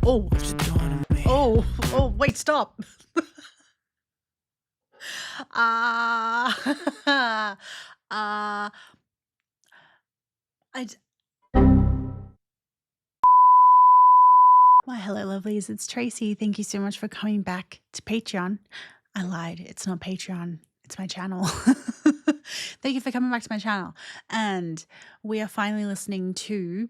Oh, oh, wait, stop. Ah, uh, I d Why, hello, lovelies. It's Tracy. Thank you so much for coming back to Patreon. I lied. It's not Patreon. It's my channel. Thank you for coming back to my channel. And we are finally listening to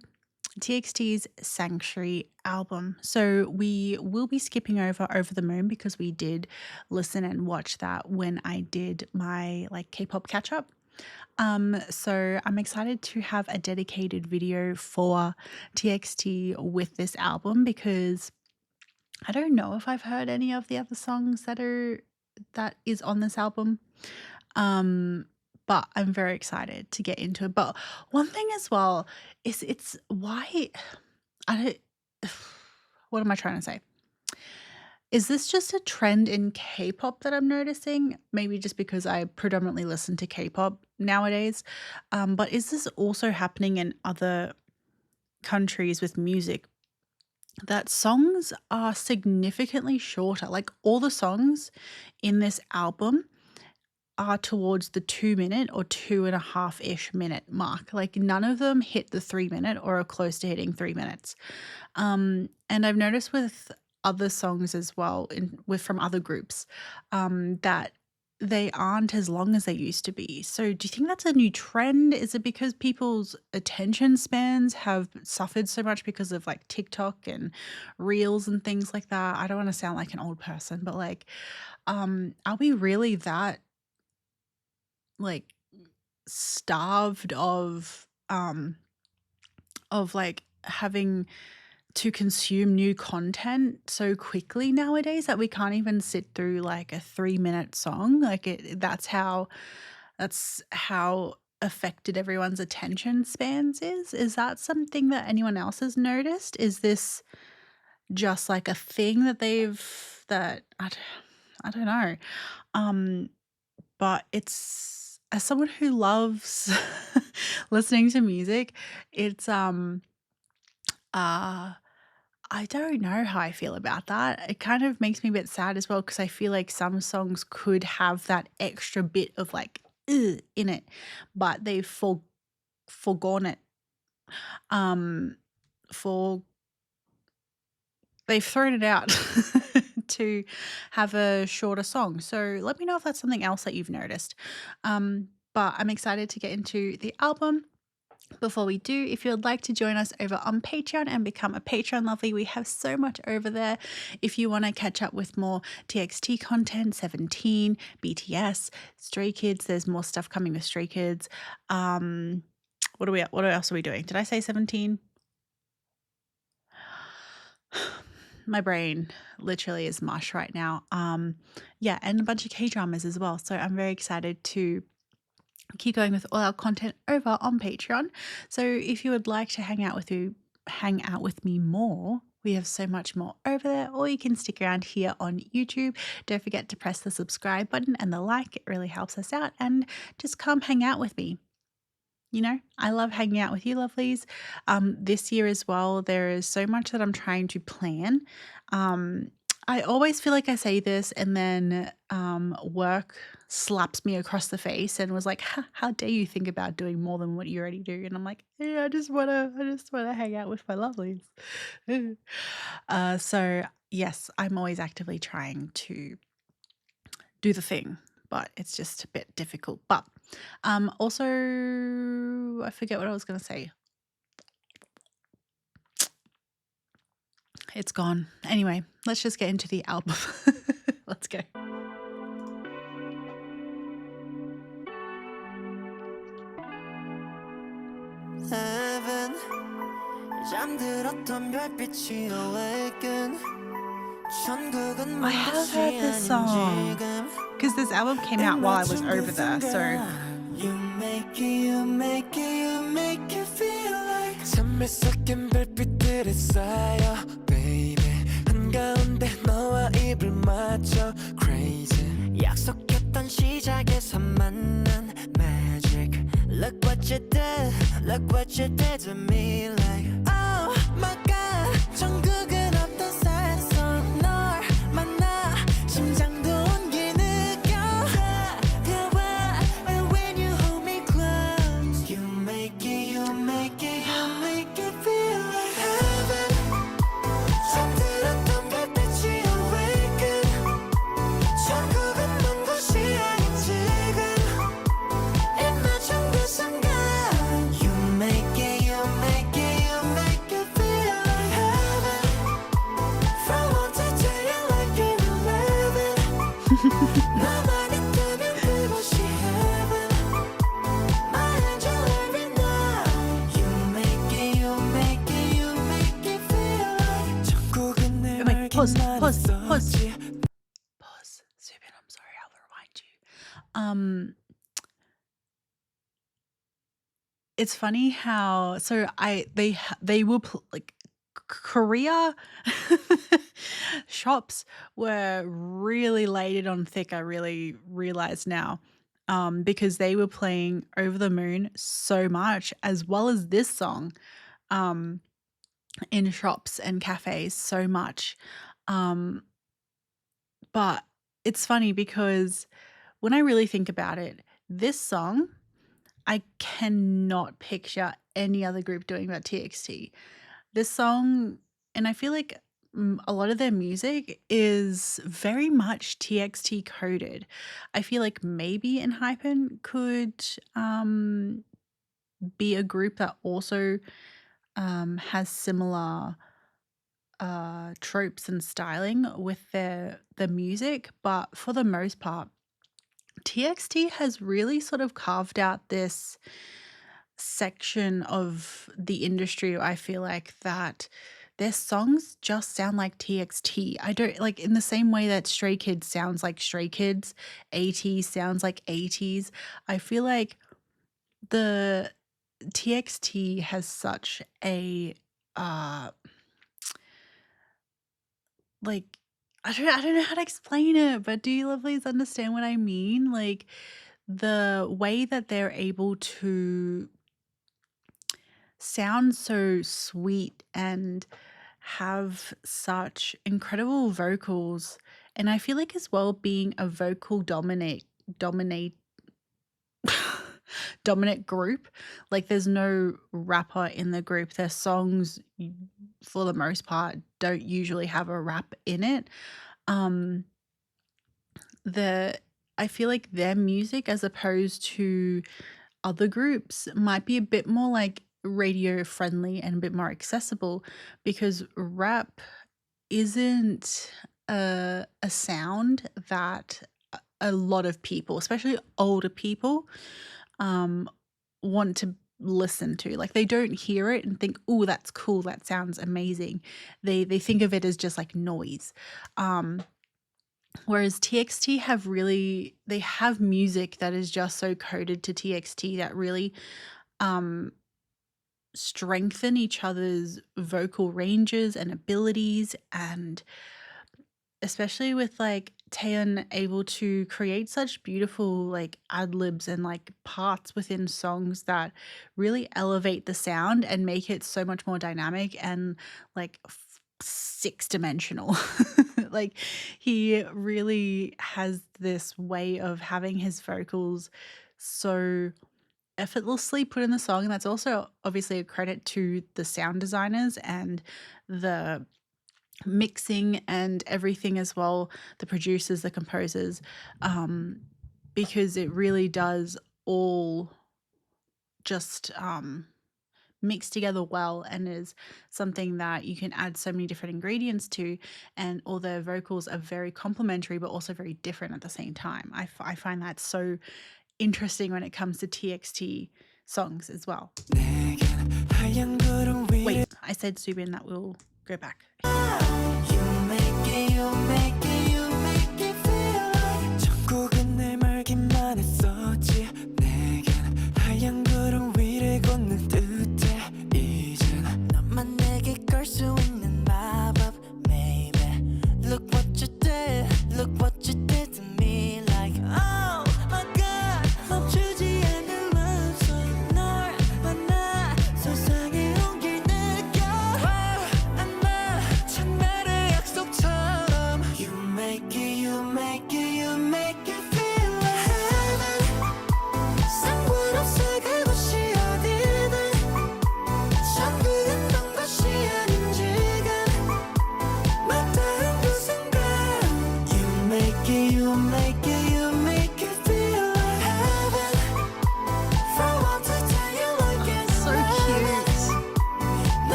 TXT's Sanctuary album. So we will be skipping over the Moon because we did listen and watch that when I did my K-pop catch up. So I'm excited to have a dedicated video for TXT with this album because I don't know if I've heard any of the other songs that is on this album. But I'm very excited to get into it. But one thing as well is it's why I don't what am I trying to say? Is this just a trend in K-pop that I'm noticing? Maybe just because I predominantly listen to K-pop nowadays. But is this also happening in other countries with music? That songs are significantly shorter. Like all the songs in this album are towards the 2-minute or 2.5-ish minute mark. Like none of them hit the 3-minute or are close to hitting 3 minutes. And I've noticed with other songs as well from other groups that they aren't as long as they used to be. So do you think that's a new trend? Is it because people's attention spans have suffered so much because of like TikTok and reels and things like that? I don't want to sound like an old person, but like are we really that like starved of like having to consume new content so quickly nowadays that we can't even sit through like a 3-minute song? Like that's how affected everyone's attention spans is that something that anyone else has noticed? Is this just like a thing that I don't know. But it's, as someone who loves listening to music, it's I don't know how I feel about that. It kind of makes me a bit sad as well because I feel like some songs could have that extra bit of like in it, but they've forgone it. They've thrown it out to have a shorter song. So let me know if that's something else that you've noticed. But I'm excited to get into the album. Before we do, if you would like to join us over on Patreon and become a Patreon lovely, we have so much over there. If you want to catch up with more TXT content, 17, BTS, Stray Kids, there's more stuff coming with Stray Kids. What else are we doing? Did I say 17? My brain literally is mush right now. Yeah, and a bunch of K-dramas as well. So I'm very excited to keep going with all our content over on Patreon. So if you would like to hang out with me more, we have so much more over there, or you can stick around here on YouTube. Don't forget to press the subscribe button and the like. It really helps us out, and just come hang out with me. You know, I love hanging out with you lovelies. This year as well, there is so much that I'm trying to plan. I always feel like I say this and then work slaps me across the face and was like, how dare you think about doing more than what you already do? And I'm like, yeah, I just wanna hang out with my lovelies. So yes, I'm always actively trying to do the thing, but it's just a bit difficult. But also, I forget what I was gonna say. It's gone. Anyway, let's just get into the album. Let's go. I have heard this song because this album came out while I was over there, so you make it feel like 선물 섞인 별빛들에 쌓여 baby 한가운데 너와 입을 맞춰 crazy 약속했던 시작에서 만난 magic look what you did to me like oh my god 전국은 없던 make it feel like heaven. 잠들었던 별빛이 awaken. 천국은 먼 곳이 아닌 지금. 입 맞춘 그 순간. You make it, you make it, you make it feel like heaven. From 1 to 10 you're like an 11. 나만 있다면 그곳이 heaven. My angel every night. You make it, you make it, you make it feel like 천국은 내 Wait, pause. 말기만 있었지. Pause. Subin, I'm sorry, I'll rewind you. It's funny how they will like Korea shops were really laid it on thick. I really realize now, because they were playing Over the Moon so much, as well as this song, in shops and cafes so much. But it's funny because when I really think about it, this song, I cannot picture any other group doing that TXT. This song, and I feel like a lot of their music is very much TXT coded. I feel like maybe Enhypen could be a group that also has similar tropes and styling with the music, but for the most part, TXT has really sort of carved out this section of the industry. I feel like that their songs just sound like TXT. I don't like, in the same way that Stray Kids sounds like Stray Kids, ATEEZ sounds like ATEEZ. I feel like the TXT has such a like, I don't know how to explain it, but do you lovelies understand what I mean? Like the way that they're able to sound so sweet and have such incredible vocals, and I feel like as well, being a vocal dominant group, like there's no rapper in the group. Their songs for the most part don't usually have a rap in it. I feel like their music, as opposed to other groups, might be a bit more like radio friendly and a bit more accessible, because rap isn't a sound that a lot of people, especially older people, want to listen to. Like they don't hear it and think, oh, that's cool, that sounds amazing. They think of it as just like noise. Whereas TXT have music that is just so coded to TXT that really strengthen each other's vocal ranges and abilities, and especially with like Taeyeon able to create such beautiful like ad-libs and like parts within songs that really elevate the sound and make it so much more dynamic and like six-dimensional. Like he really has this way of having his vocals so effortlessly put in the song, and that's also obviously a credit to the sound designers and the mixing and everything as well, the producers, the composers, because it really does all just mix together well, and is something that you can add so many different ingredients to, and all their vocals are very complementary but also very different at the same time. I find that so interesting when it comes to TXT songs as well. Wait, I said Subin, that will go back.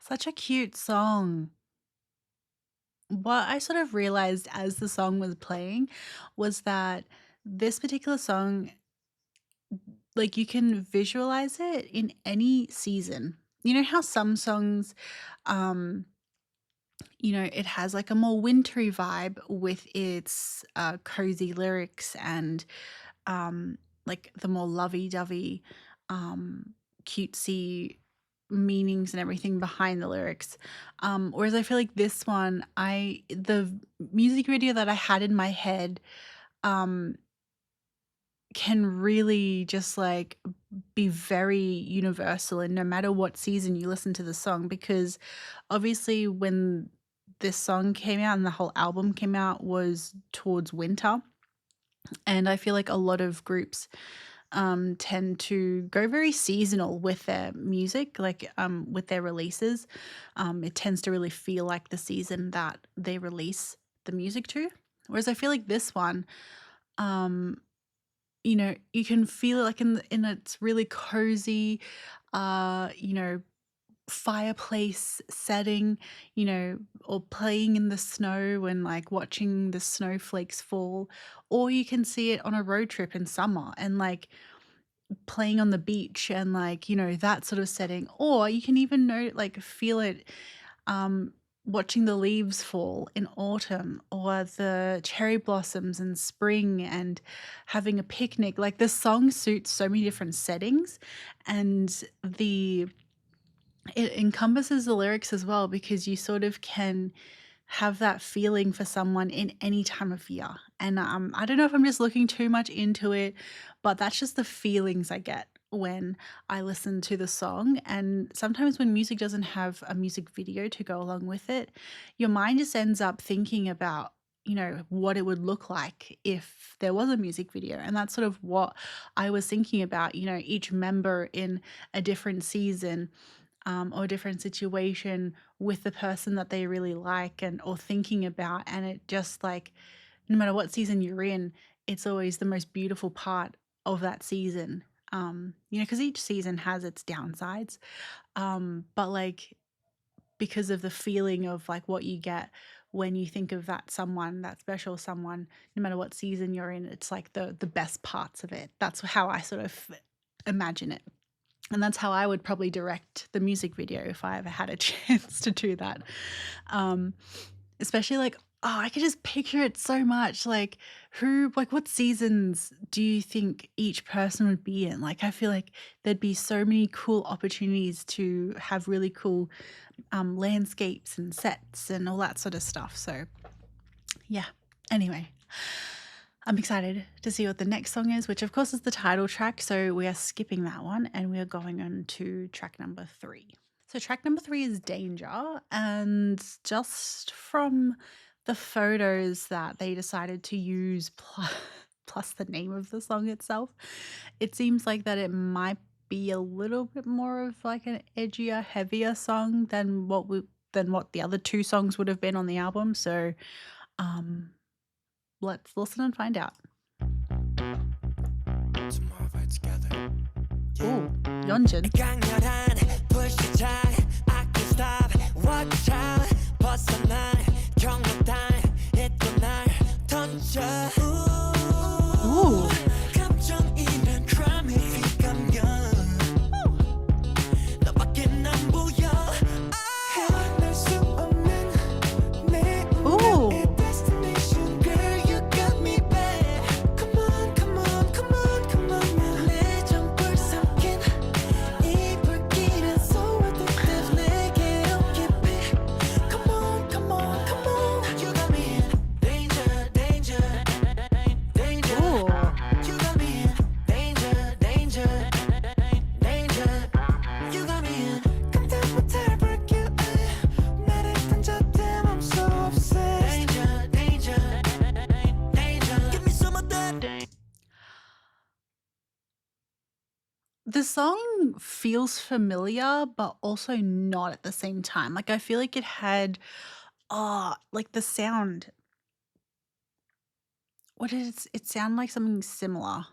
Such a cute song. What I sort of realized as the song was playing was that this particular song, like, you can visualize it in any season. You know how some songs, um, it has like a more wintry vibe with its cozy lyrics and like the more lovey-dovey, um, cutesy meanings and everything behind the lyrics. Whereas I feel like this one, the music video that I had in my head, um, can really just like be very universal and no matter what season you listen to the song, because obviously when this song came out and the whole album came out was towards winter, and I feel like a lot of groups tend to go very seasonal with their music, like with their releases. It tends to really feel like the season that they release the music to. Whereas I feel like this one, um, you can feel it like in its really cozy, you know, fireplace setting, or playing in the snow and like watching the snowflakes fall, or you can see it on a road trip in summer and like playing on the beach and like, that sort of setting. Or you can even feel it um watching the leaves fall in autumn or the cherry blossoms in spring and having a picnic. Like the song suits so many different settings, and the it encompasses the lyrics as well because you sort of can have that feeling for someone in any time of year. And I don't know if I'm just looking too much into it, but that's just the feelings I get when I listen to the song. And sometimes when music doesn't have a music video to go along with it, your mind just ends up thinking about, what it would look like if there was a music video. And that's sort of what I was thinking about, each member in a different season, or a different situation with the person that they really like and or thinking about, and it just like no matter what season you're in, it's always the most beautiful part of that season. Because each season has its downsides, but like because of the feeling of like what you get when you think of that someone, that special someone, no matter what season you're in, it's like the best parts of it. That's how I sort of imagine it. And that's how I would probably direct the music video if I ever had a chance to do that. Um, Especially like, oh, I could just picture it so much. Like, what seasons do you think each person would be in? Like, I feel like there'd be so many cool opportunities to have really cool landscapes and sets and all that sort of stuff. So, yeah. Anyway, I'm excited to see what the next song is, which of course is the title track. So we are skipping that one and we are going on to track number 3. So track number 3 is Danger. And just from the photos that they decided to use plus the name of the song itself, it seems like that it might be a little bit more of like an edgier, heavier song than what the other 2 songs would have been on the album. So um let's listen and find out. Tomorrow together. Ooh, Yeonjun. 강렬한 불시착 I can't stop watch out 벗어날 경로당 잊고 날 던져 Ooh. 감정이란 crime 감겨 너밖에 안 보여 헤어날 수 없는 내 Ooh. 운명의 destination girl you got me bad come on come on come on come on 내 전부를 삼킨 이 불길은 so addictive 내게로 깊이 come on come on come on you got me in danger danger danger Ooh. you got me in danger danger danger you got me in 깜짝부터 break you 나를 던져 damn I'm so obsessed danger danger danger give me some of that The song feels familiar, but also not at the same time. Like I feel like it had like the sound. What did it sound like something similar?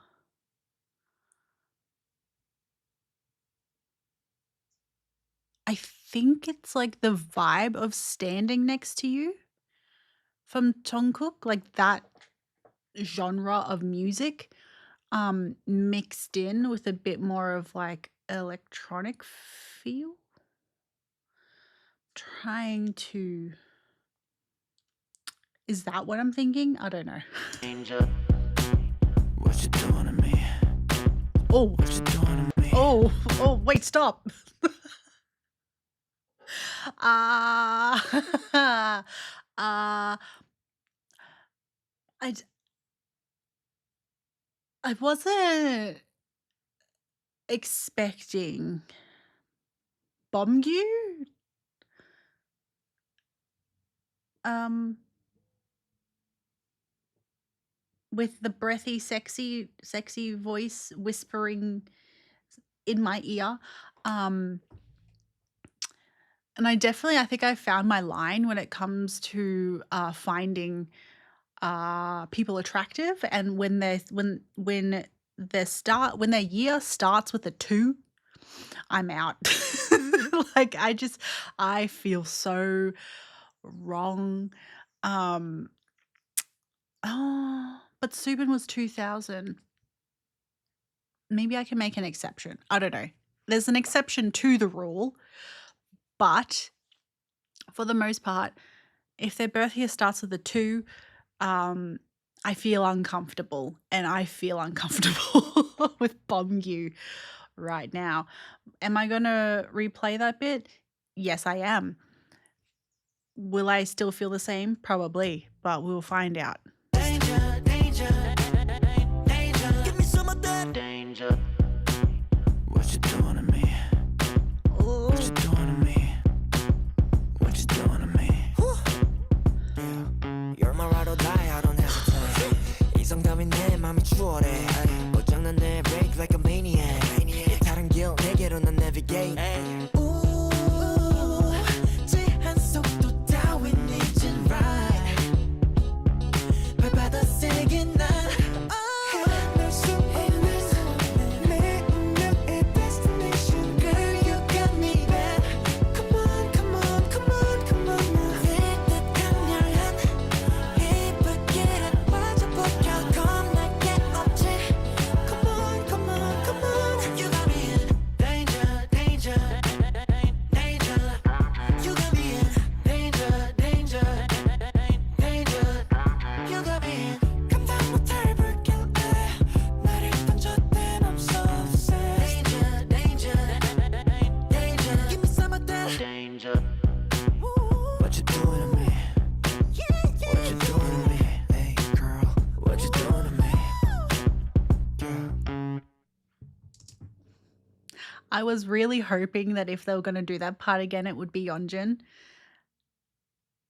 I think it's like the vibe of Standing Next to You from Jungkook, like that genre of music, mixed in with a bit more of like electronic feel. Trying to Is that what I'm thinking? I don't know. Danger. What you doing to me? Oh, What you doing to me? oh, wait, stop. Ah, uh, I d I wasn't expecting Bomgyu, um, with the breathy, sexy voice whispering in my ear, um, and I think I found my line when it comes to, finding, people attractive, and when their year starts with a 2, I'm out. Like, I feel so wrong. Um, oh, but Subin was 2000. Maybe I can make an exception. I don't know. There's an exception to the rule, but for the most part, if their birth year starts with a 2, um, I feel uncomfortable, and I feel uncomfortable with Bomgyu right now. Am I gonna replay that bit? Yes, I am. Will I still feel the same? Probably, but we'll find out. Danger, danger, danger. Give me some of that danger. What you doing to me? What you doing to me? What you doing to me? Yeah. You're my ride or die, I don't hesitate. 이성감이 내 맘이 추월해. 고장난 내 break like a maniac. 다른 길 내게로 난 navigate. Ooh, 제한 속도 따윈 이젠 right. 발바닥 세게 난 할 수 없는 내 운명의 destination. Girl, you got me bad. Come on, come on, come on, come on now. 내 뜻한 열한 이쁘게라 빠져버려 겁나게 없지. Come on, come on, come on. You got me in danger, danger, danger. You got me in danger, danger, danger. You got me in 감당 못할 불길에 나를 던졌대 맘속 danger, danger, danger. Give me some of that danger. What you doing to me? What you doing to me? Hey girl, what you doing to me? Yeah. I was really hoping that if they were gonna do that part again, it would be Yeonjun,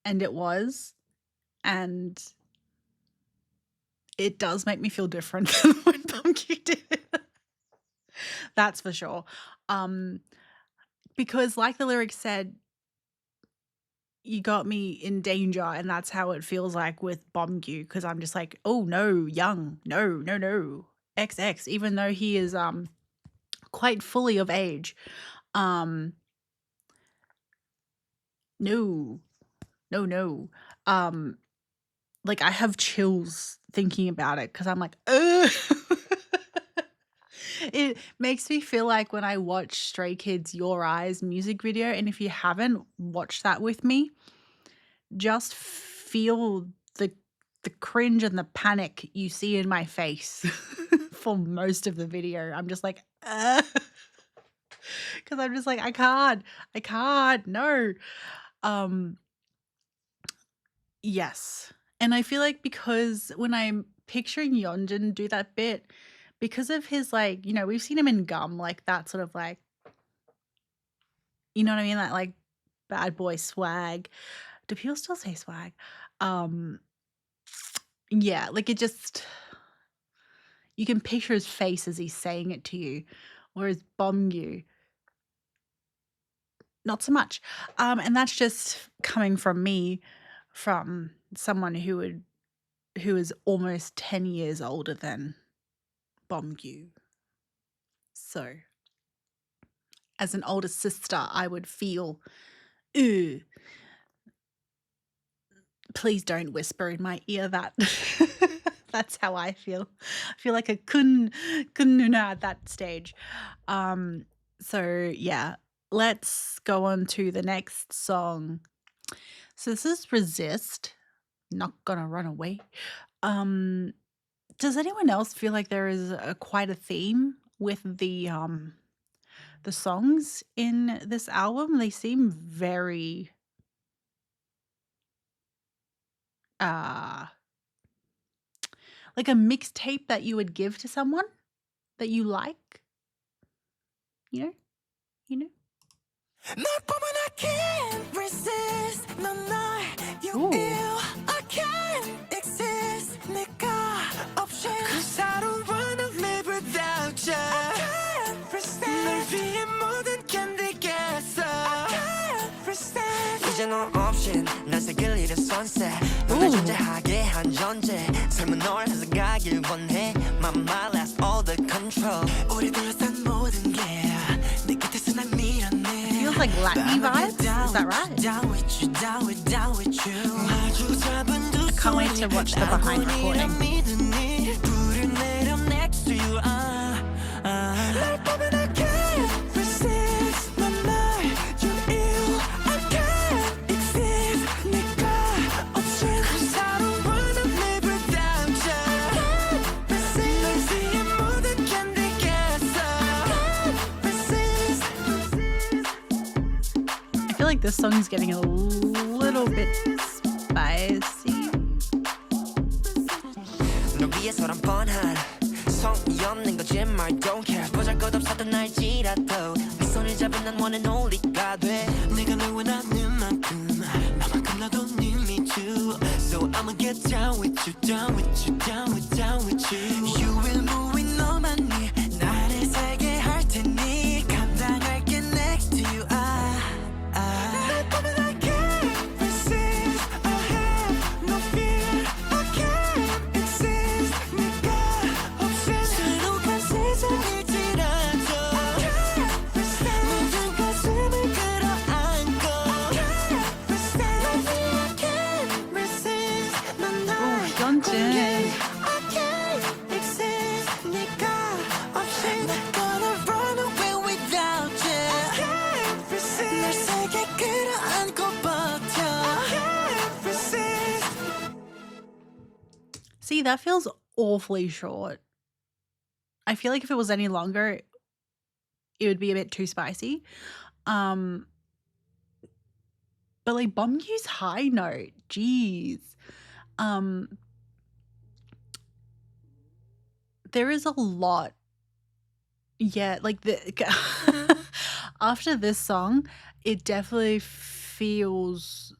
and it was, and it does make me feel different than when Bumkyu did it. That's for sure. Because like the lyrics said, you got me in danger, and that's how it feels like with Bomgyu, because I'm just like, oh no, young, no, XX, even though he is quite fully of age. No, no. Like I have chills thinking about it because I'm like, ugh. It makes me feel like when I watch Stray Kids Your Eyes music video, and if you haven't watched that with me, just feel the cringe and the panic you see in my face for most of the video. I'm just like, because I'm just like, I can't, no. Yes. And I feel like because when I'm picturing Yeonjun do that bit, because of his like, you know, we've seen him in Gum, like that sort of like, you know what I mean? That like bad boy swag. Do people still say swag? Yeah, like it just, you can picture his face as he's saying it to you, whereas Bomgyu, not so much. And that's just coming from me, from someone who is almost 10 years older than Bomgyu. So, as an older sister, I would feel, "Ew, please don't whisper in my ear that." That's how I feel. I feel like a kun nuna at that stage. So yeah, let's go on to the next song. So this is Resist, Not Gonna Run Away. Does anyone else feel like there is quite a theme with the songs in this album? They seem very uh like a mixtape that you would give to someone that you like, you know? You know? 널 보면 I can't resist 넌날 you Ooh. ill I can't exist 내가 없이 Cause I don't wanna live without you I can't resist 널 위해 모든 견디겠어 I can't resist 이제 너 없인 난 새길 잃은 sunset 널 존재하게 한 존재 삶은 널 해석하길 원해 My mind lost all the control 우리 둘러싼 모든 게내 곁에서 날 밀어내 Feels like Latin vibes. Is that right? I can't wait to watch the behind recording. I feel like this song's getting a little bit spicy. 널 위해서란 뻔한 성의 없는 거짓말 don't care 보잘것없었던 날지라도 네 손을 잡은 난 one and only가 돼 내가 널 원하는 만큼 나만큼 나도 need me too So I'ma get down with you down with you down with you You will move with 너만이 나를 살게 할 테니 감당할게 next to you 날 보면 I can't resist I have no fear I can't exist 네가 없인 수록한 세상일지라도 I can't resist 모든 가슴을 끌어안고 I can't resist I can't resist 넌날 연진. I can't exist 네가 없인 Not gonna run away without you I can't resist 널 세게 끌어안고 버텨 I can't resist See, that feels awfully short. I feel like if it was any longer, it would be a bit too spicy. But like Bomb-Q's high note, jeez. There is a lot. Yeah, like the after this song, it definitely feels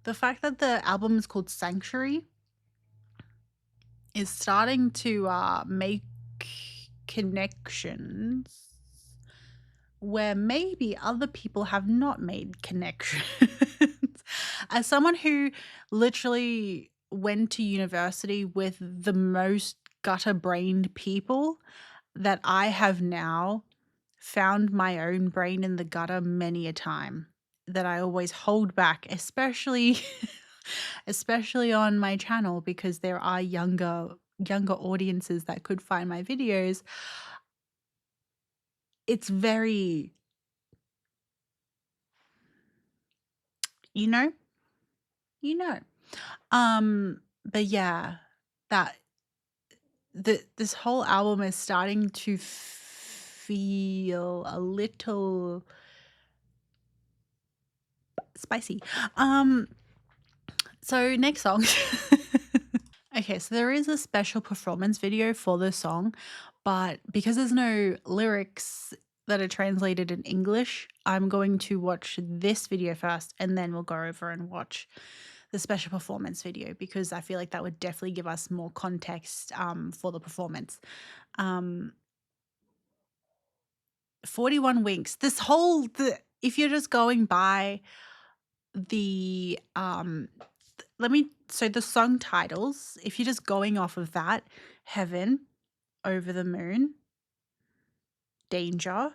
the fact that the album is called Sanctuary is starting to make connections where maybe other people have not made connections. As someone who literally went to university with the most gutter-brained people, that I have now found my own brain in the gutter many a time, that I always hold back, especially on my channel, because there are younger audiences that could find my videos. It's very, you know. But yeah, that this whole album is starting to feel a little spicy. So next song. Okay, so there is a special performance video for the song, but because there's no lyrics that are translated in English, I'm going to watch this video first and then we'll go over and watch the special performance video, because I feel like that would definitely give us more context for the performance. 41 Winks. If you're just going by the so the song titles, if you're just going off of that, Heaven, Over the Moon, Danger,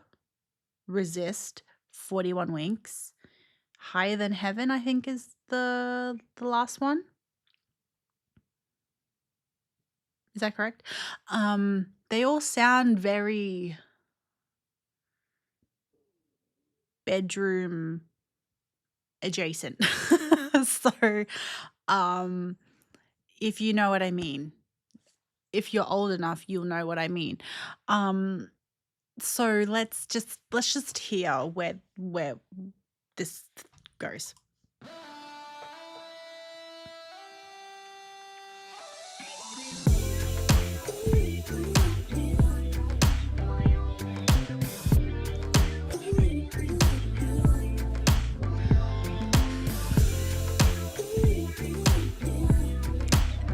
Resist, 41 Winks, Higher Than Heaven, I think is the last one. Is that correct? They all sound very bedroom adjacent. So, if you know what I mean, if you're old enough, you'll know what I mean. So let's just hear where this goes.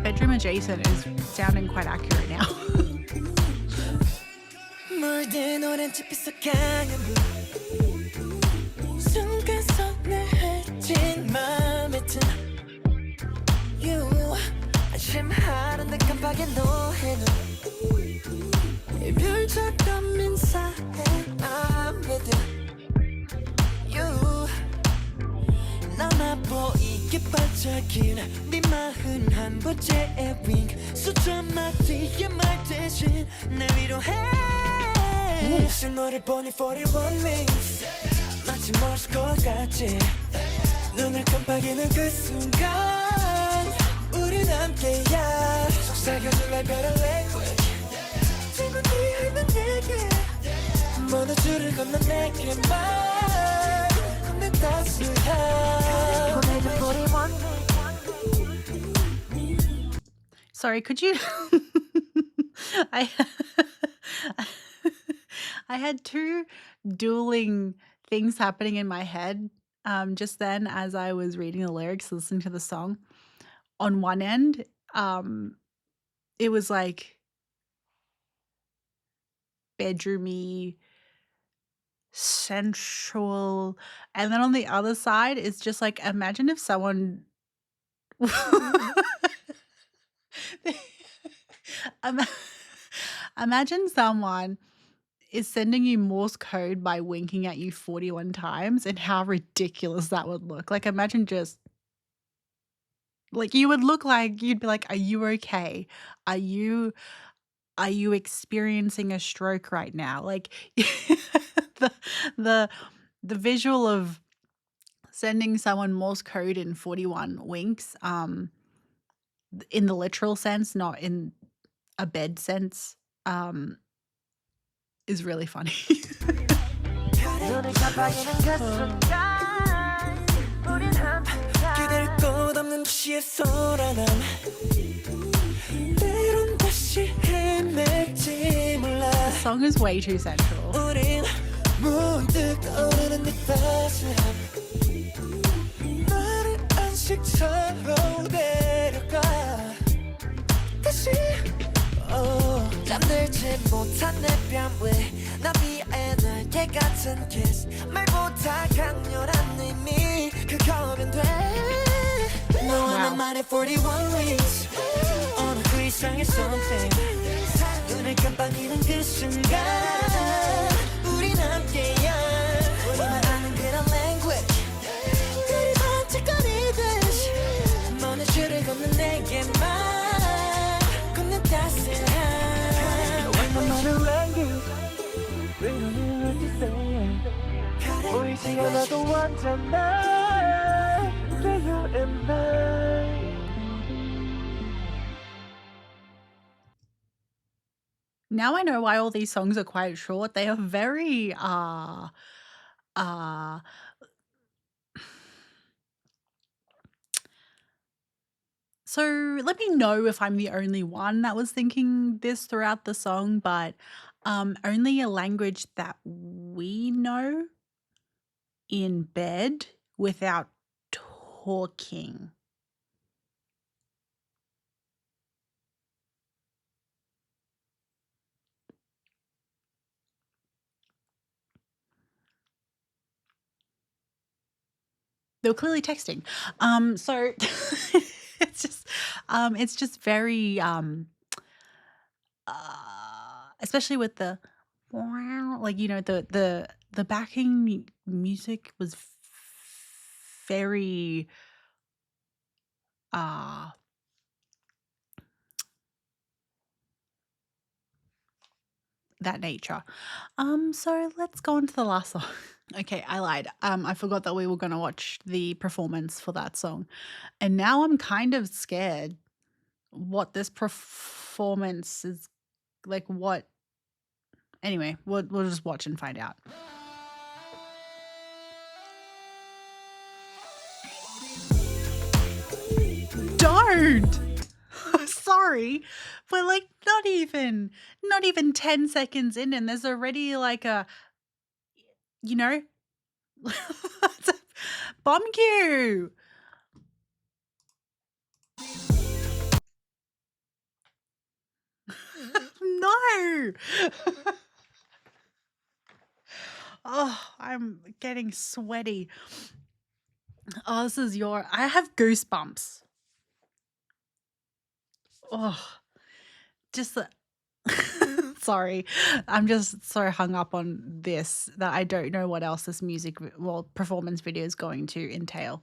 Bedroom adjacent is sounding quite accurate now. 물든 오렌지빛 속 강한 불 순간 손을 헤친 맘에 든 You 안심하는데 깜빡이 노해는 이별처럼 인사해 I'm with you 너만 보이게 반짝이는 네 마흔 한 번째의 윙 수천 마디의 말 대신 날 위로해 술 너를 보니 41 wings 마치 멀었을 것 같지 눈을 깜빡이는 그 순간 우린 함께야 속삭여줄래 별의 language 지금 네 album 내게 먼 우주를 건너 내게만 내 따스한 보내줘 41 Sorry, could you I I had two dueling things happening in my head just then as I was reading the lyrics, listening to the song. On one end, it was like bedroomy, sensual, and then on the other side, it's just like imagine if someone Ima- imagine someone is sending you Morse code by winking at you 41 times and how ridiculous that would look. Like imagine just like you would look like you'd be like, "Are you okay? Are you experiencing a stroke right now?" Like the the the visual of sending someone Morse code in 41 winks in the literal sense, not in a bed sense, is really funny. 눈을 깜빡이는 그 순간 우린 함께야 그댈 끝없는 도시의 소란함 때론 다시 헤맬지 몰라 The song is way too sensual. 우린 문득 떠오르는 네 따스함 나를 안식처로 데려가 다시 잠들지 못한 내 뺨 위 나비의 날개 같은 kiss 말보다 강렬한 의미 그거면 돼 너와 나만의 41 wings 어느 그 이상의 something 눈을 깜빡이는 그 순간 우린 함께야 우리만 아는 그런 language 그리 반짝거리듯이 먼 우주를 걷는 내게만 걷는 따스한 너만의 language We don't need what you say 보이지 않아도 완전 나 Say you and I Now I know why all these songs are quite short. They are very uh so let me know if I'm the only one that was thinking this throughout the song, but only a language that we know in bed without talking. They were clearly texting. So it's just very especially with the like, you know, the backing music was very uh that nature. So let's go on to the last song. Okay, I lied. I forgot that we were gonna watch the performance for that song. And now I'm kind of scared what this performance is like. What anyway, we'll just watch and find out. Don't. Sorry, but like not even 10 seconds in and there's already like a, you know, bomb cue. No. Oh, I'm getting sweaty. Oh, this is I have goosebumps. Oh, just the sorry. I'm just so hung up on this that I don't know what else this performance video is going to entail.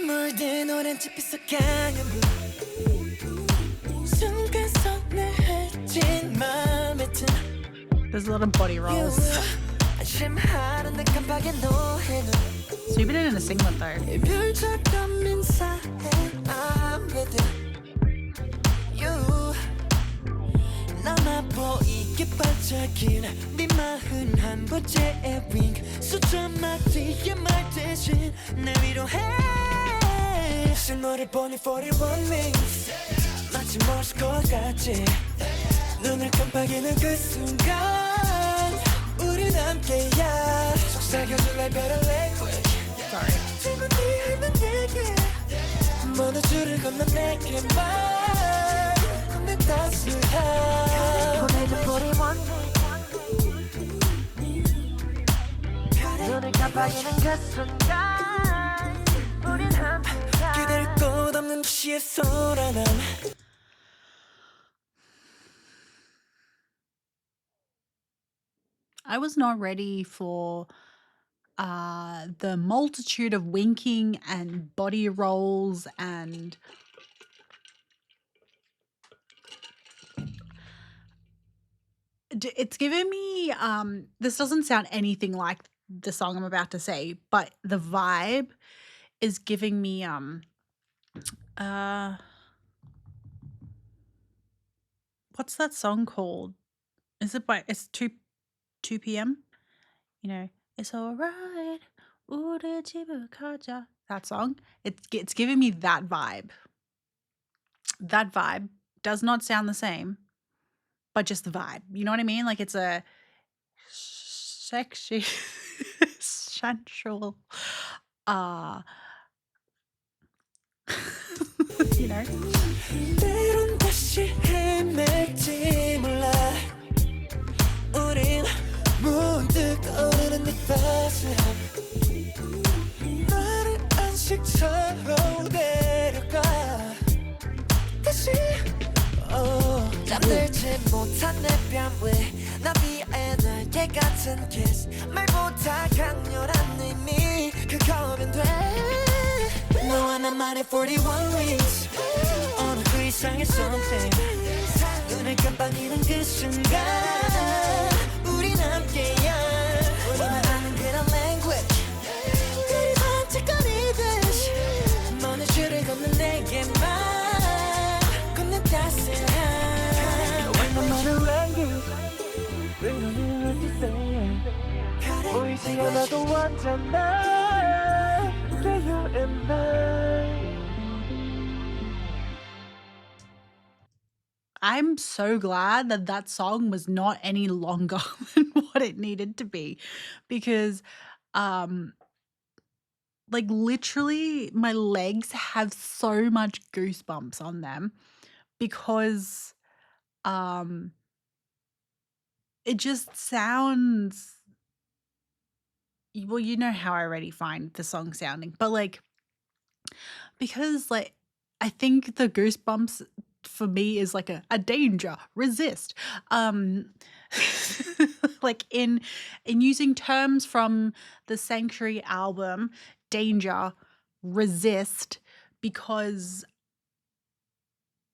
물든 오렌지빛 속 강한 불 순간 서늘해진 맘에 든 There's a lot of body rolls. 안심하는 내 깜빡인 노래는 So you've been in a singlet though. 별처럼 인사해 아무래도 You 남아 보이게 반짝이는 네 마흔 한 번째의 윙 수천 마디의 말 대신 내 위로해 너를 보니 41 wings 마치 morse code 같이 눈을 깜빡이는 그 순간 우린 함께야 속삭여줄래 better language 지금 네 있는 내게 먼 우주를 건너 내게만 내 따스한 보내줘 41 눈을 깜빡이는 그 순간 우린 함께 기댈 곳 없는 도시의 소란함 I was not ready for the multitude of winking and body rolls and it's given me this doesn't sound anything like the song I'm about to say, but the vibe is giving me what's that song called? Is it by it's 2 p.m. You know, it's all right. 우리 집을 가자. That song. It's giving me that vibe. That vibe does not sound the same, but just the vibe. You know what I mean? Like it's a sexy sensual you know. 때론 다시 헤맬지 몰라 우린 문득 떠오르는 네 따스함 나를 안식처로 데려가 다시 잠들지 못한 내 뺨 위 나비의 날개 같은 kiss 말보다 강렬한 의미 그거면 돼 너와 나만의 41 wings 어느 그 이상의 something 눈을 깜빡이는 그 순간 우린 함께야 우리만 아는 그런 language 그리 반짝거리듯이 먼 우주를 걷는 내게만 걷는 따스한 너만의 language We don't know what to say 보이지 않아도 완전한 You and I I'm so glad that that song was not any longer than what it needed to be because like literally my legs have so much goosebumps on them because It just sounds, well, you know how I already find the song sounding, but like, because like I think the goosebumps for me is like a danger, resist. Like in using terms from the Sanctuary album, danger, resist, because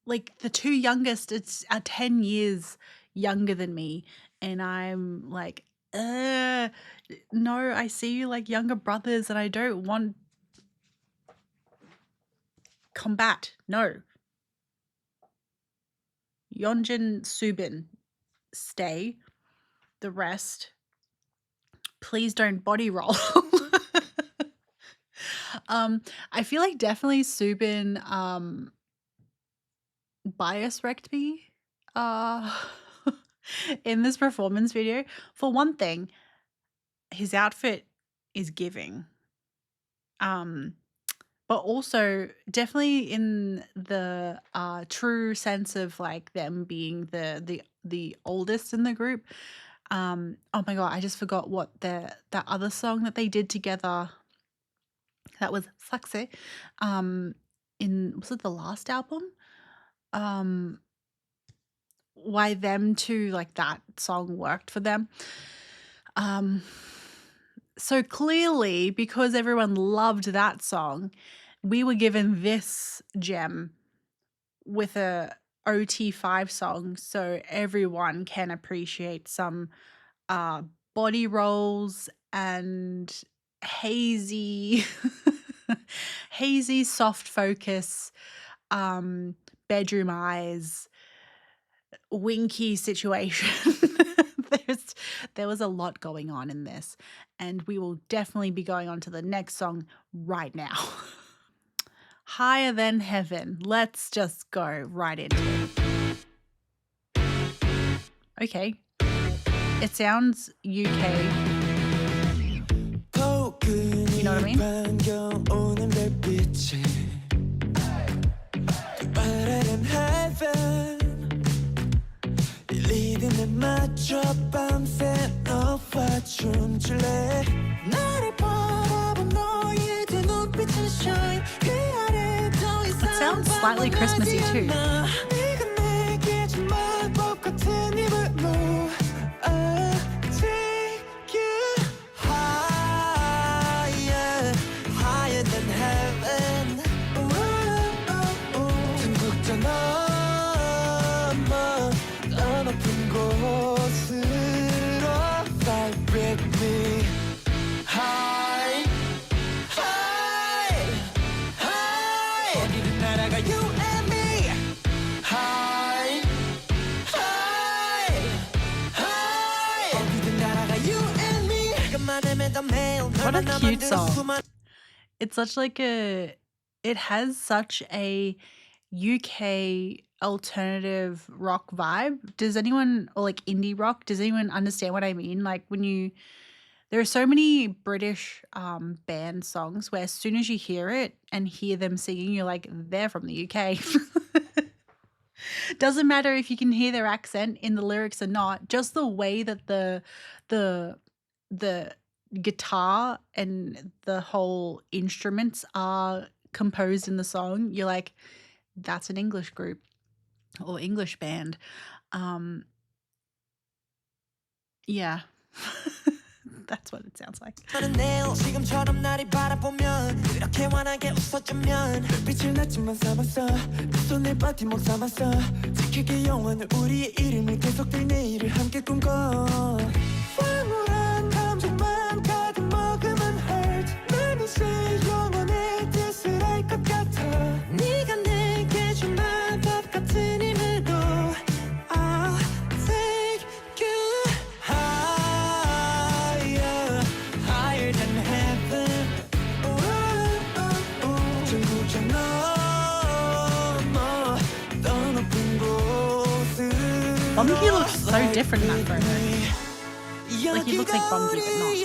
like the two youngest are 10 years younger than me, and I'm like, no, I see you like younger brothers and I don't want combat. No. Yeonjin, Subin, stay. The rest, please don't body roll. I feel like definitely Subin bias wrecked me uh in this performance video. For one thing, his outfit is giving. But also definitely in the true sense of like them being the oldest in the group. Oh my god, I just forgot what that other song that they did together that was Saxe in, was it the last album? Why them two, like that song worked for them. So clearly, because everyone loved that song, we were given this gem with a OT5 song, so everyone can appreciate some body rolls and hazy hazy soft focus, bedroom eyes, winky situation. There was a lot going on in this, and we will definitely be going on to the next song right now. Higher Than Heaven. Let's just go right into it. Okay. It sounds UK. You know what I mean? It sounds slightly Christmassy too. What a cute song. It's such like it has such a UK alternative rock vibe. Does anyone, or like indie rock, does anyone understand what I mean? Like there are so many British band songs where as soon as you hear it and hear them singing, you're like, they're from the UK. Doesn't matter if you can hear their accent in the lyrics or not, just the way that the guitar and the whole instruments are composed in the song, you're like, that's an English group or English band. Yeah. That's what it sounds like. Bumkey looks so different in that photo. Like he looks like Bumkey, but not.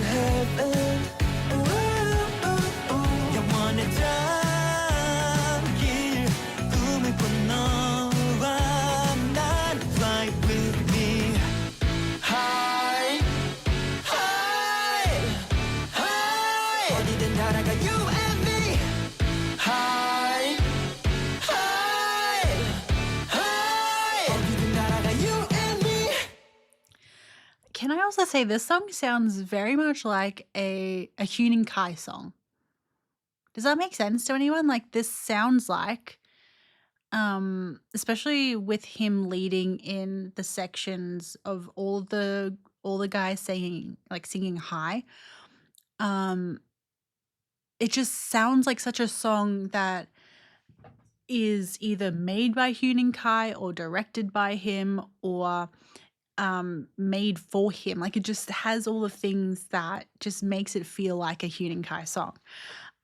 heaven. 영원히 닿길 꿈을 꾼 너와 난 Fly with me. High, high, high. 어디든 날아가 you and me. High, high, high. 어디든 날아가 you and me. Can I also say this song sounds very much like a Huening Kai song? Does that make sense to anyone? Like this sounds like, especially with him leading in the sections of all the guys singing high. It just sounds like such a song that is either made by Huening Kai or directed by him or made for him. Like it just has all the things that just makes it feel like a Huening Kai song.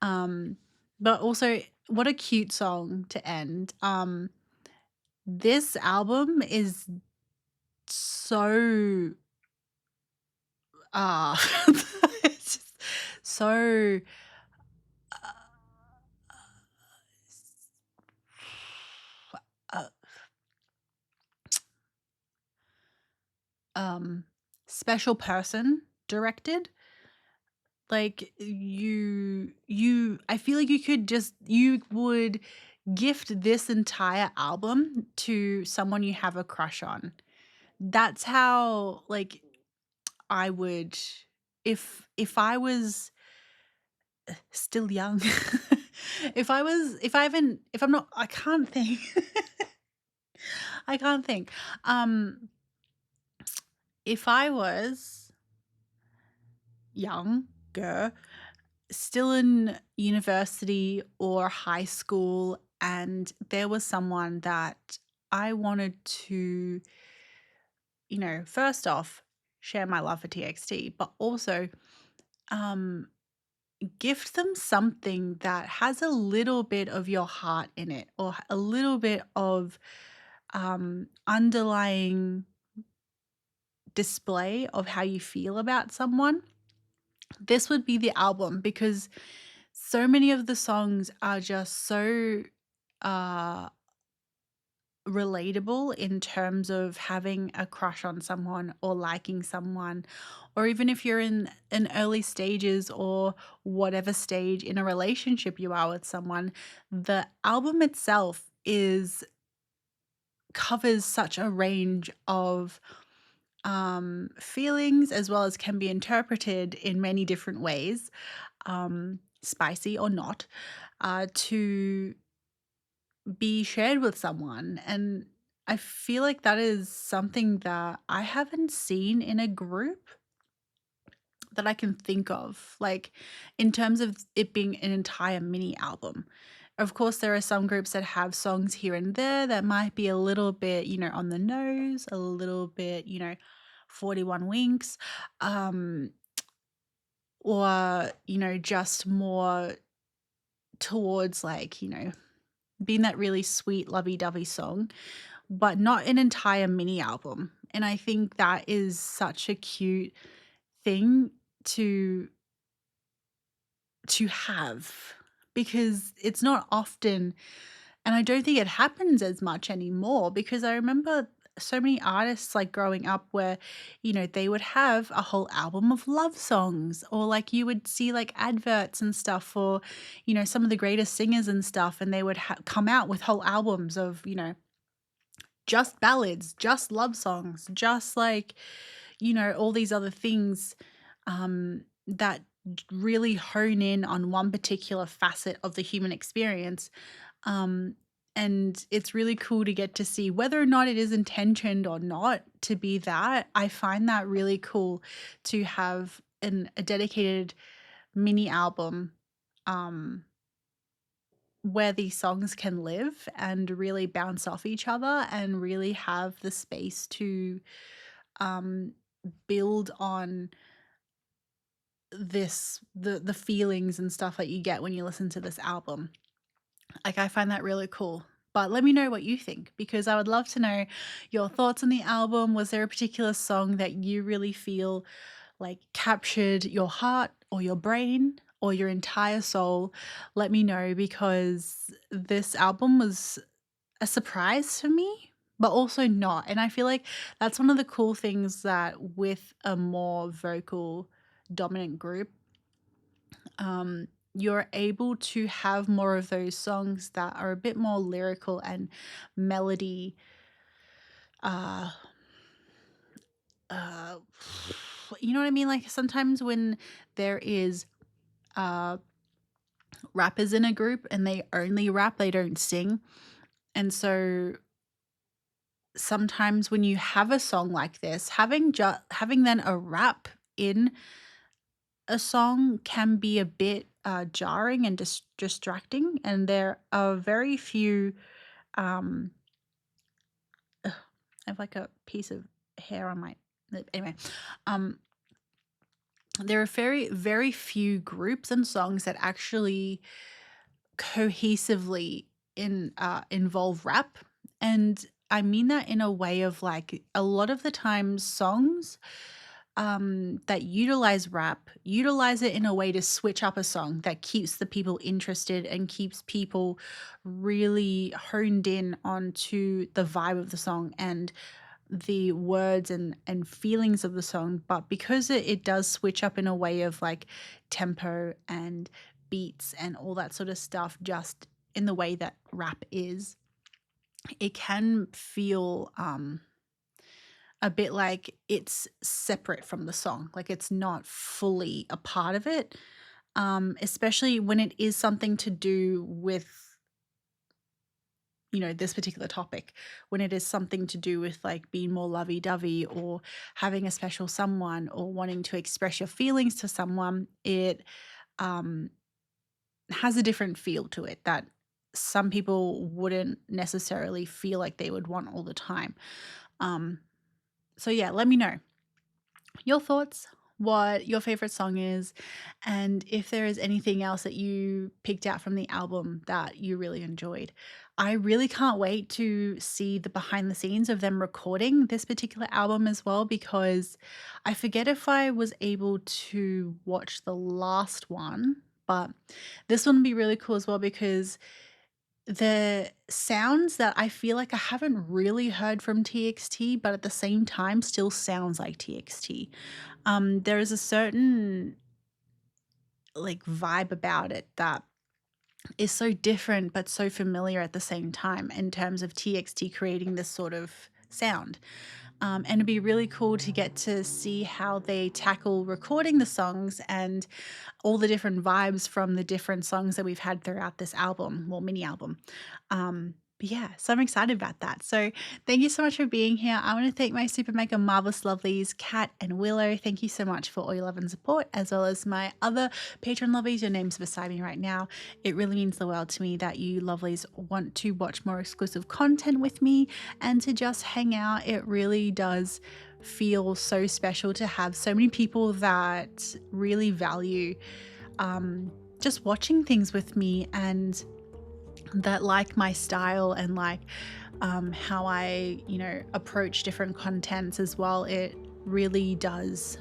But also what a cute song to end. This album is so it's just so uh, special person directed. Like I feel like you would gift this entire album to someone you have a crush on. That's how like I would, if I was still young. If I'm not, I can't think. I can't think. If I was younger, still in university or high school, and there was someone that I wanted to, first off, share my love for TXT, but also gift them something that has a little bit of your heart in it or a little bit of underlying display of how you feel about someone. This would be the album because so many of the songs are just so relatable in terms of having a crush on someone or liking someone, or even if you're in an early stages or whatever stage in a relationship you are with someone. The album itself covers such a range of feelings, as well as can be interpreted in many different ways, spicy or not, to be shared with someone. And I feel like that is something that I haven't seen in a group that I can think of, like in terms of it being an entire mini album. Of course, there are some groups that have songs here and there that might be a little bit, on the nose, a little bit, 41 Winks, or, just more towards like, being that really sweet, lovey-dovey song, but not an entire mini album. And I think that is such a cute thing to have, because it's not often, and I don't think it happens as much anymore, because I remember so many artists like growing up where they would have a whole album of love songs, or like you would see like adverts and stuff for some of the greatest singers and stuff, and they would come out with whole albums of just ballads, just love songs, just like all these other things that really hone in on one particular facet of the human experience. And it's really cool to get to see whether or not it is intentioned or not to be that. I find that really cool to have a dedicated mini album where these songs can live and really bounce off each other and really have the space to build on the feelings and stuff that you get when you listen to this album. Like, I find that really cool. But let me know what you think, because I would love to know your thoughts on the album. Was there a particular song that you really feel like captured your heart or your brain or your entire soul, let me know, because this album was a surprise for me, but also not. And I feel like that's one of the cool things that with a more vocal dominant group, you're able to have more of those songs that are a bit more lyrical and melody uh uh you know what I mean? Like sometimes when there is rappers in a group and they only rap, they don't sing. And so sometimes when you have a song like this, having then a rap in a song can be a bit jarring and distracting. And there are very few. Um, ugh, I have like a piece of hair on my lip. Anyway, um, there are very few groups and songs that actually cohesively involve rap. And I mean that in a way of like a lot of the times songs that utilize rap utilize it in a way to switch up a song that keeps the people interested and keeps people really honed in onto the vibe of the song and the words and feelings of the song. But because it does switch up in a way of like tempo and beats and all that sort of stuff, just in the way that rap is, it can feel a bit like it's separate from the song, like it's not fully a part of it, especially when it is something to do with, you know, this particular topic, when it is something to do with like being more lovey-dovey or having a special someone or wanting to express your feelings to someone. It um, has a different feel to it that some people wouldn't necessarily feel like they would want all the time. So yeah, let me know your thoughts, what your favorite song is, and if there is anything else that you picked out from the album that you really enjoyed. I really can't wait to see the behind the scenes of them recording this particular album as well, because I forget if I was able to watch the last one, but this one would be really cool as well because the sounds that I feel like I haven't really heard from TXT, but at the same time still sounds like TXT. There is a certain like vibe about it that is so different but so familiar at the same time in terms of TXT creating this sort of sound. And it'd be really cool to get to see how they tackle recording the songs and all the different vibes from the different songs that we've had throughout this album, well, mini album. But yeah, so I'm excited about that. So thank you so much for being here. I want to thank my super mega marvelous lovelies, Kat and Willow. Thank you so much for all your love and support, as well as my other patron lovelies. Your name's beside me right now. It really means the world to me that you lovelies want to watch more exclusive content with me and to just hang out. It really does feel so special to have so many people that really value just watching things with me and that like my style and like how I, you know, approach different contents as well. It really does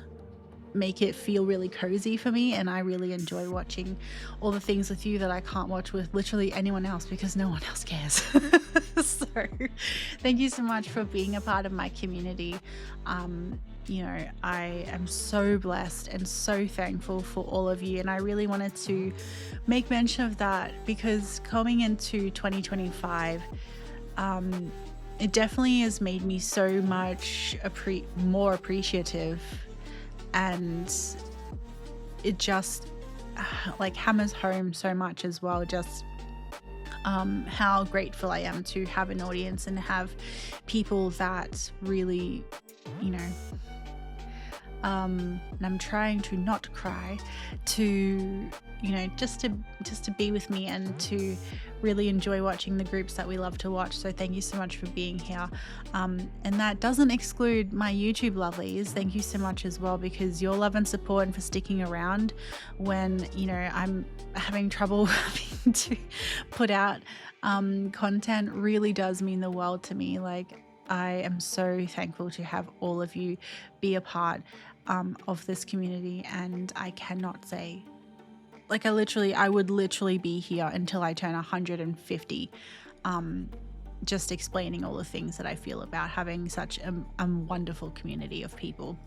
make it feel really cozy for me, and I really enjoy watching all the things with you that I can't watch with literally anyone else because no one else cares. So thank you so much for being a part of my community. You know, I am so blessed and so thankful for all of you, and I really wanted to make mention of that because coming into 2025, it definitely has made me so much more appreciative, and it just like hammers home so much as well, just how grateful I am to have an audience and have people that really, you know, and I'm trying to not cry, to, you know, just to be with me and to really enjoy watching the groups that we love to watch. So thank you so much for being here, and that doesn't exclude my YouTube lovelies. Thank you so much as well, because your love and support and for sticking around when, you know, I'm having trouble having to put out content really does mean the world to me. Like, I am so thankful to have all of you be a part. of this community, and I cannot say, like, I would literally be here until I turn 150, just explaining all the things that I feel about having such a wonderful community of people.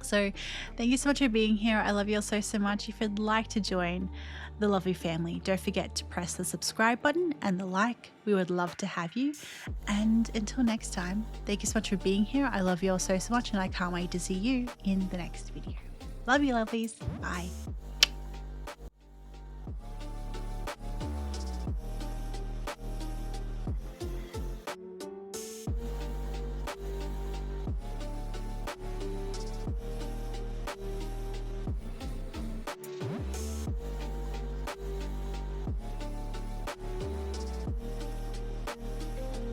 So thank you so much for being here. I love you all so, so much. If you'd like to join the lovely family, don't forget to press the subscribe button and the like. We would love to have you. And until next time, thank you so much for being here. I love you all so, so much, and I can't wait to see you in the next video. Love you, lovelies. Bye.